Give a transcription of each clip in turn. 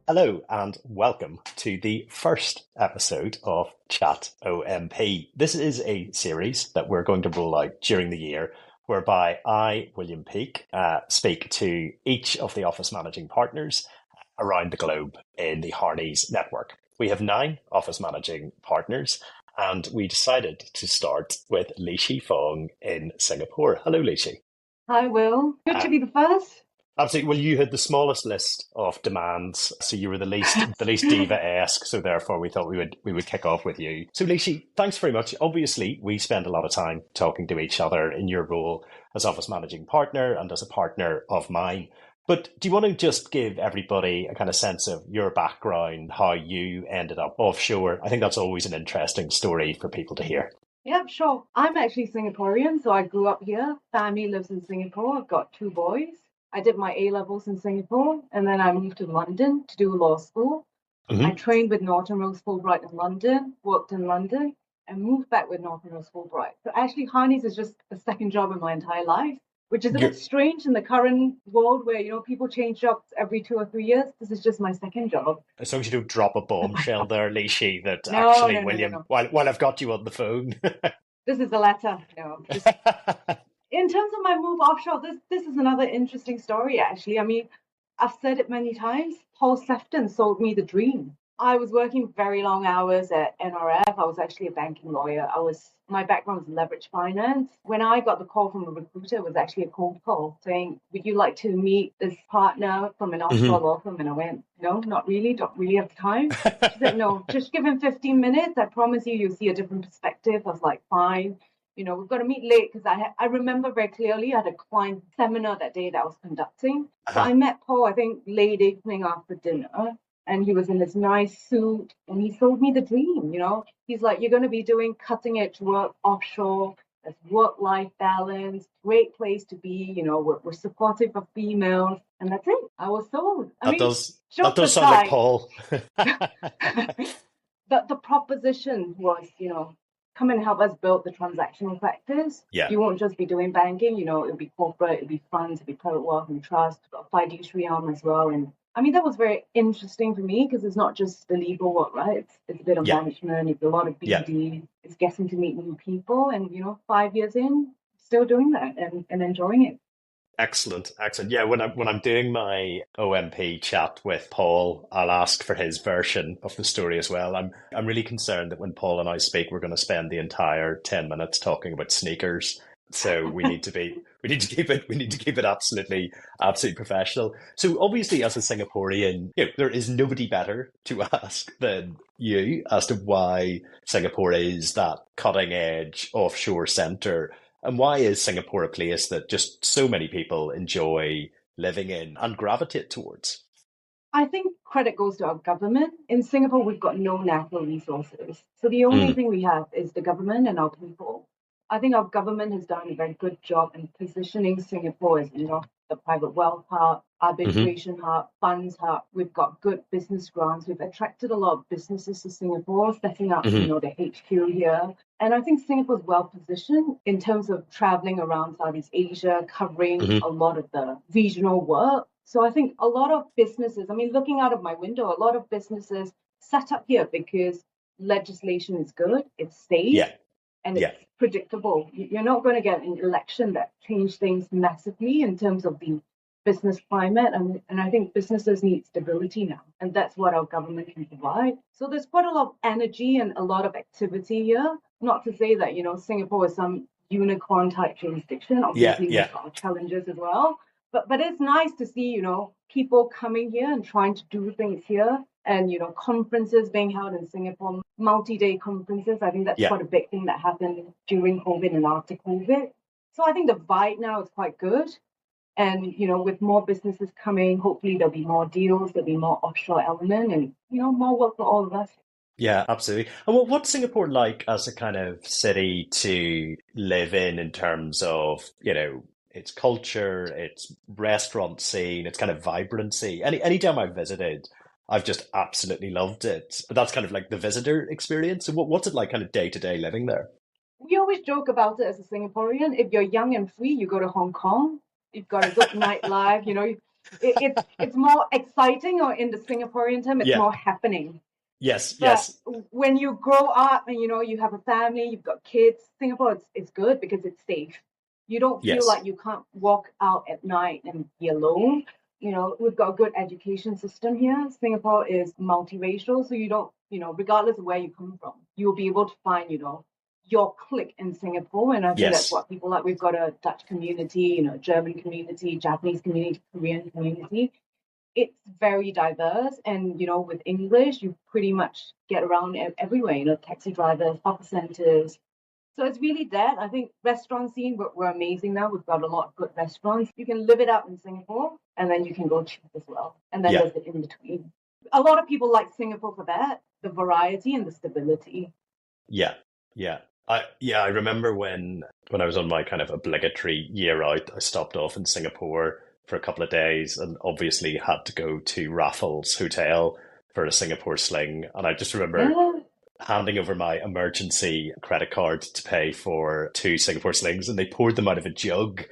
Hello and welcome to the first episode of Chat OMP. This is a series that we're going to roll out during the year whereby I, William Peake, speak to each of the office managing partners around the globe in the Harneys network. We have 9 office managing partners and we decided to start with Lishi Fong in Singapore. Hello, Lishi. Hi, Will. Good Uh, to be the first. Absolutely. Well, you had the smallest list of demands, so you were the least diva-esque. So therefore, we thought we would kick off with you. So, Lishi, thanks very much. Obviously, we spend a lot of time talking to each other in your role as office managing partner and as a partner of mine. But do you want to just give everybody a kind of sense of your background, how you ended up offshore? I think that's always an interesting story for people to hear. Yeah, sure. I'm actually Singaporean, so I grew up here. Family lives in Singapore. I've got 2 boys. I did my A levels in Singapore, and then I moved to London to do law school. I Hmm. trained with Norton Rose Fulbright in London, worked in London, and moved back with Norton Rose Fulbright. So actually, Harneys is just a second job in my entire life, which is a bit You're, strange in the current world where people change jobs every 2 or 3 years. This is just my second job. as long as you don't drop a bombshell there, Lishi, that No, actually, no, no, no, William, no. while I've got you on the phone. This is the latter. No, just in terms of my move offshore, this is another interesting story, actually. I mean, I've said it many times. Paul Sefton sold me the dream. I was working very long hours at NRF. I was actually a banking lawyer. My background was leverage finance. When I got the call from a recruiter, it was actually a cold call saying, "Would you like to meet this partner from an offshore Mhm. law firm?" And I went, "No, not really. Don't really have time." She said, "No, just give him 15 minutes. I promise you'll see a different perspective." I was like, "Fine." We've got to meet late because I remember very clearly I had a client seminar that day that I was conducting. So Uh-huh. I met Paul, I think, late evening after dinner, and he was in this nice suit, and he sold me the dream. He's like, "You're going to be doing cutting edge work offshore. There's work life balance, great place to be. We're supportive of females." And that's it. I was sold. I That mean, does that jokes does sound like aside, Paul. the proposition was, come and help us build the transactional practice. Yeah, You won't just be doing banking, it'll be corporate, it'll be funds, it'll be private wealth and trust, a fiduciary arm as well. And I mean, that was very interesting for me because it's not just the legal work, right? It's a bit of yeah, management, it's a lot of yeah. BD, it's getting to meet new people. And, 5 years in, still doing that and enjoying it. Excellent, excellent. Yeah, when I'm doing my OMP chat with Paul, I'll ask for his version of the story as well. I'm really concerned that when Paul and I speak, we're going to spend the entire 10 minutes talking about sneakers. So we need to keep it absolutely professional. So obviously, as a Singaporean, there is nobody better to ask than you as to why Singapore is that cutting edge offshore center and why is Singapore a place that just so many people enjoy living in and gravitate towards? I think credit goes to our government. In Singapore, we've got no natural resources. So the only Mm, thing we have is the government and our people. I think our government has done a very good job in positioning Singapore as, the private wealth hub, hmm. arbitration hub, funds hub. We've got good business grants. We've attracted a lot of businesses to Singapore, setting up, Hmm. the HQ here. And I think Singapore's well positioned in terms of traveling around Southeast Asia, covering Hmm. a lot of the regional work. So I think a lot of businesses, I mean, looking out of my window, a lot of businesses set up here because legislation is good, it's safe, Yeah, and yeah, it's predictable. You're not going to get an election that change things massively in terms of the business climate. And I think businesses need stability now. And that's what our government can provide. So there's quite a lot of energy and a lot of activity here. Not to say that, Singapore is some unicorn type jurisdiction. yeah, Obviously, yeah, we've got our challenges as well. But it's nice to see, people coming here and trying to do things here and conferences being held in Singapore, multi-day conferences. I think that's yeah. quite a big thing that happened during COVID and after COVID. So I think the vibe now is quite good. And with more businesses coming, hopefully there'll be more deals, there'll be more offshore element, and more work for all of us. Yeah, absolutely. And what's Singapore like as a kind of city to live in terms of, its culture, its restaurant scene, its kind of vibrancy? Anytime I've visited, I've just absolutely loved it. But that's kind of like the visitor experience. So what's it like kind of day to day living there? We always joke about it as a Singaporean. If you're young and free, you go to Hong Kong. You've got a good nightlife. It's more exciting, or in the Singaporean term, it's Yeah. more happening. Yes. But Yes. when you grow up and you have a family, you've got kids, Singapore it's good because it's safe. You don't feel Yes. like you can't walk out at night and be alone. We've got a good education system here. Singapore is multiracial, so you don't, regardless of where you come from, you'll be able to find, your clique in Singapore. And I think that's Yes. what people like. We've got a Dutch community, German community, Japanese community, Korean community. It's very diverse, and with English you pretty much get around everywhere, taxi drivers, hawker centers. So it's really that. I think restaurant scene, we're amazing now. We've got a lot of good restaurants. You can live it up in Singapore, and then you can go cheap as well, and then Yeah. there's the in between. A lot of people like Singapore for that, the variety and the stability. Yeah. Yeah. I remember when I was on my kind of obligatory year out, I stopped off in Singapore for a couple of days and obviously had to go to Raffles Hotel for a Singapore sling. And I just remember Yeah. handing over my emergency credit card to pay for two Singapore slings, and they poured them out of a jug.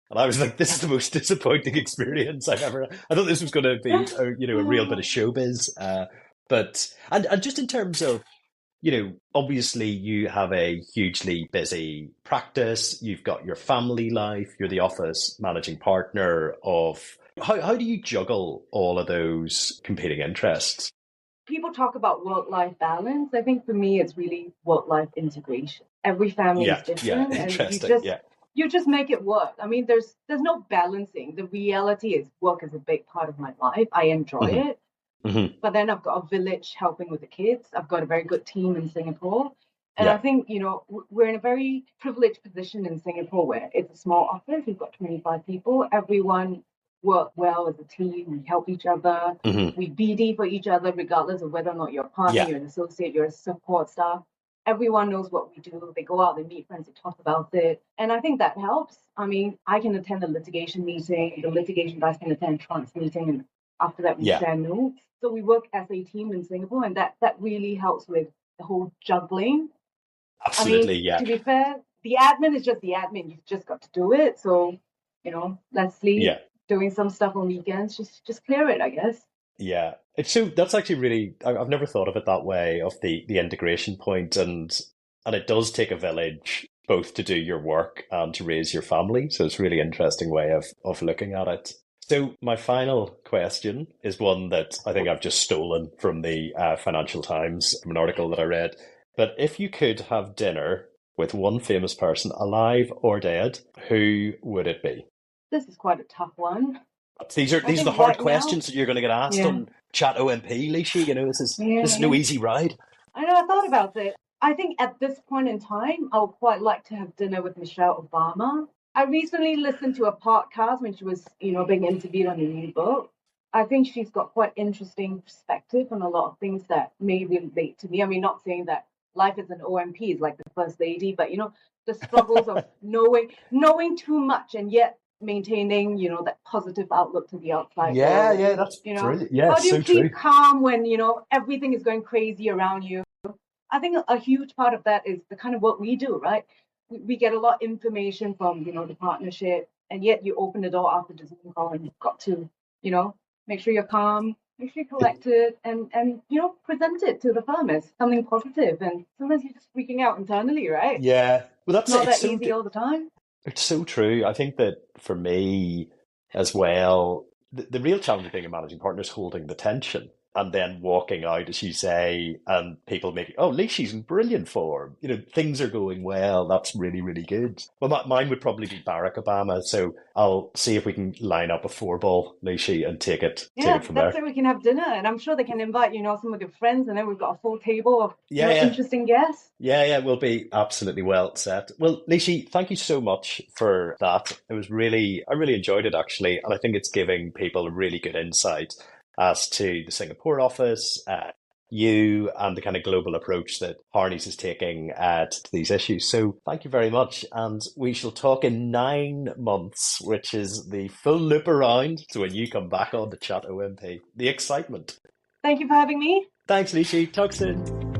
And I was like, this is the most disappointing experience I've ever. I thought this was going to be, a real bit of showbiz. And just in terms of, obviously you have a hugely busy practice. You've got your family life. You're the office managing partner of. How do you juggle all of those competing interests? People talk about work-life balance. I think for me, it's really work-life integration. Every family is Yeah, yeah, different, and you interesting. just Yeah. you just make it work. I mean, there's no balancing. The reality is work is a big part of my life. I enjoy Hmm. it, Hmm. but then I've got a village helping with the kids. I've got a very good team in Singapore. And I Yeah. think, we're in a very privileged position in Singapore where it's a small office. We've got 25 people. Everyone work well as a team. We help each other. Hmm. We BD for each other, regardless of whether or not you're a partner, Yeah. you're an associate, you're a support staff. Everyone knows what we do. They go out, they meet friends, they talk about it. And I think that helps. I mean, I can attend a litigation meeting, the litigation guys can attend a trans meeting, and after that we Yeah. share notes. So we work as a team in Singapore, and that really helps with the whole juggling. I mean, Absolutely. Yeah. to be fair, the admin is just the admin. You've just got to do it. So, let's sleep, Yeah. doing some stuff on weekends, just clear it, I guess. Yeah. It's so that's actually really I've never thought of it that way, of the integration point, and it does take a village both to do your work and to raise your family. So it's a really interesting way of looking at it. So my final question is one that I think I've just stolen from the Financial Times, from an article that I read. But if you could have dinner with one famous person, alive or dead, who would it be? This is quite a tough one. These are I the think hard right now, questions that you're going to get asked yeah, on Chat OMP, Lishi. yeah, This is no yeah. easy ride. I know, I thought about it. I think at this point in time, I would quite like to have dinner with Michelle Obama. I recently listened to a podcast when she was, being interviewed on a new book. I think she's got quite interesting perspective on a lot of things that may relate to me. I mean, not saying that life as an OMP is like the first lady, but the struggles of knowing too much and yet maintaining, that positive outlook to the outside Yeah, world. yeah, that's You know, brilliant. Yeah, how do you so true. keep calm when everything is going crazy around you? I think a huge part of that is the kind of work we do, right? We get a lot of information from, the partnership, and yet you open the door after the Zoom call and you've got to, you know, make sure you're calm, make sure you're It, collected, and present it to the firm as something positive. And sometimes you're just freaking out internally, right? yeah, well, It's that's it. not that easy all the time. It's so true. I think that for me as well, the real challenge of being a managing partner is holding the tension and then walking out, as you say, and people making, oh, Leishi's in brilliant form. Things are going well. That's really, really good. Well, mine would probably be Barack Obama. So I'll see if we can line up a four ball, Leishi, and take Yeah, it from that's there. where we can have dinner, and I'm sure they can invite, some of your friends, and then we've got a full table of, Yeah, yeah. interesting guests. Yeah, we'll be absolutely well set. Well, Nishi, thank you so much for that. I really enjoyed it actually, and I think it's giving people a really good insight as to the Singapore office, you, and the kind of global approach that Harneys is taking to these issues. So thank you very much, and we shall talk in 9 months, which is the full loop around to when you come back on the Chat OMP. The excitement. Thank you for having me. Thanks, Nishi. Talk soon.